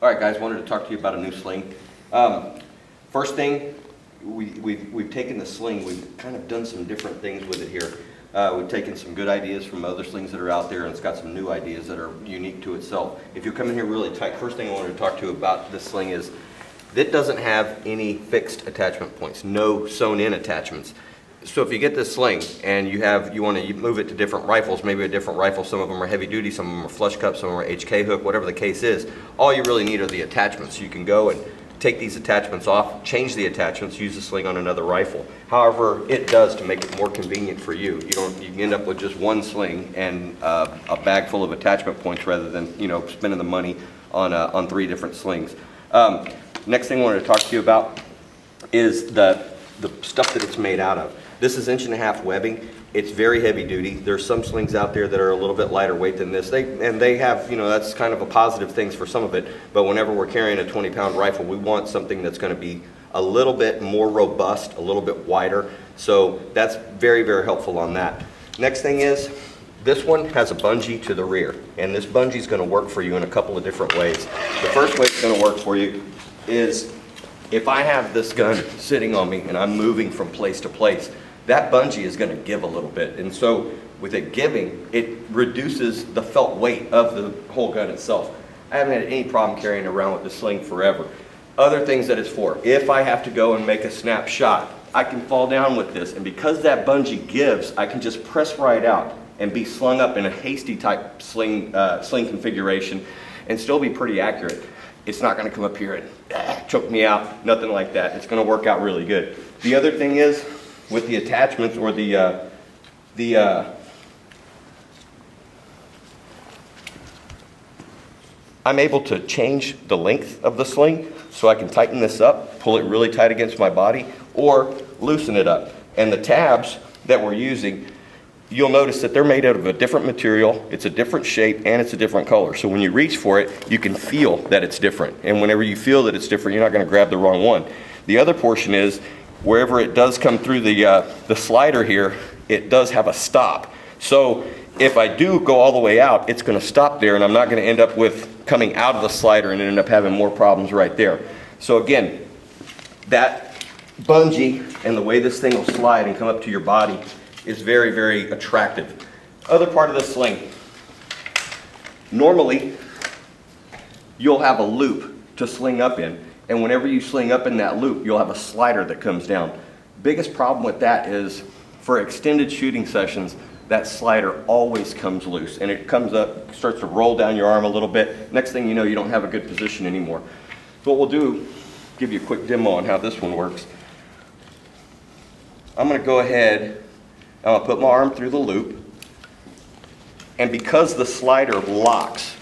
All right, guys, wanted to talk to you about a new sling. First thing, we've taken the sling, we've kind of done some different things with it here. We've taken some good ideas from other slings that are out there, and it's got some new ideas that are unique to itself. If you come in here really tight, first thing I wanted to talk to you about this sling is it doesn't have any fixed attachment points, no sewn in attachments. So if you get this sling and you want to move it to different rifles, maybe a different rifle, some of them are heavy duty, some of them are flush cup, some of them are HK hook, whatever the case is, all you really need are the attachments. You can go and take these attachments off, change the attachments, use the sling on another rifle. However, it does to make it more convenient for you. You can end up with just one sling and a bag full of attachment points rather than spending the money on 3 different slings. Next thing I wanted to talk to you about is the stuff that it's made out of. This is 1.5 inch webbing. It's very heavy duty. There's some slings out there that are a little bit lighter weight than this. They have, that's kind of a positive things for some of it, but whenever we're carrying a 20-pound rifle, we want something that's going to be a little bit more robust, a little bit wider. So that's very, very helpful on that. Next thing is, this one has a bungee to the rear, and this bungee is going to work for you in a couple of different ways. The first way it's going to work for you is if I have this gun sitting on me and I'm moving from place to place, that bungee is going to give a little bit. And so with it giving, it reduces the felt weight of the whole gun itself. I haven't had any problem carrying around with the sling forever. Other things that it's for, if I have to go and make a snap shot, I can fall down with this, and because that bungee gives, I can just press right out and be slung up in a hasty type sling configuration and still be pretty accurate. It's not going to come up here and choke me out, nothing like that. It's going to work out really good. The other thing is, with the attachments or I'm able to change the length of the sling, so I can tighten this up, pull it really tight against my body, or loosen it up. And the tabs that we're using, you'll notice that they're made out of a different material, it's a different shape, and it's a different color. So when you reach for it, you can feel that it's different. And whenever you feel that it's different, you're not going to grab the wrong one. The other portion is, wherever it does come through the slider here, it does have a stop. So if I do go all the way out, it's going to stop there, and I'm not going to end up with coming out of the slider and end up having more problems right there. So again, that bungee and the way this thing will slide and come up to your body is very, very attractive. Other part of the sling. Normally, you'll have a loop to sling up in, and whenever you sling up in that loop, you'll have a slider that comes down. Biggest problem with that is, for extended shooting sessions, that slider always comes loose, and it comes up, starts to roll down your arm a little bit. Next thing you know, you don't have a good position anymore. So what we'll do, give you a quick demo on how this one works. I'm going to go ahead, I'm going to put my arm through the loop, and because the slider locks,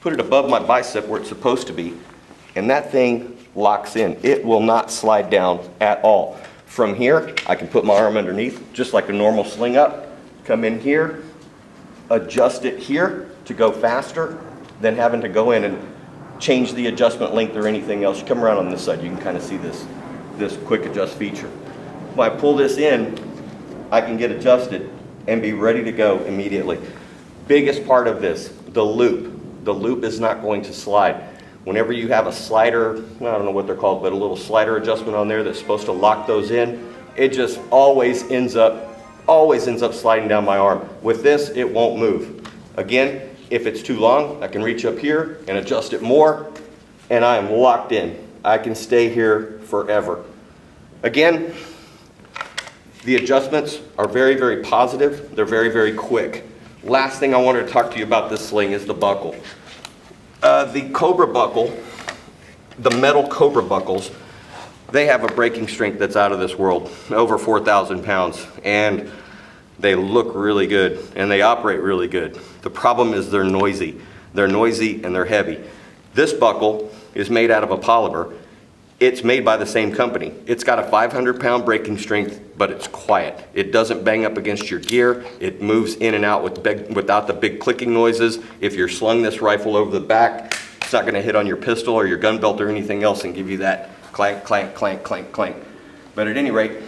put it above my bicep where it's supposed to be, and that thing locks in. It will not slide down at all. From here, I can put my arm underneath, just like a normal sling up, come in here, adjust it here to go faster than having to go in and change the adjustment length or anything else. You come around on this side, you can kind of see this quick adjust feature. When I pull this in, I can get adjusted and be ready to go immediately. Biggest part of this, the loop. The loop is not going to slide. Whenever you have a slider, well, I don't know what they're called, but a little slider adjustment on there that's supposed to lock those in, it just always ends up sliding down my arm. With this, it won't move. Again, if it's too long, I can reach up here and adjust it more, and I am locked in. I can stay here forever. Again, the adjustments are very, very positive. They're very, very quick. Last thing I wanted to talk to you about this sling is the buckle. The Cobra buckle, the metal Cobra buckles, they have a breaking strength that's out of this world, over 4,000 pounds, and they look really good, and they operate really good. The problem is they're noisy. They're noisy and they're heavy. This buckle is made out of a polymer. It's made by the same company. It's got a 500-pound breaking strength, but it's quiet. It doesn't bang up against your gear. It moves in and out without the big clicking noises. If you're slung this rifle over the back, it's not going to hit on your pistol or your gun belt or anything else and give you that clank, clank, clank, clank, clank. But at any rate,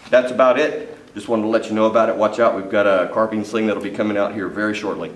that's about it. Just wanted to let you know about it. Watch out, we've got a carbine sling that'll be coming out here very shortly.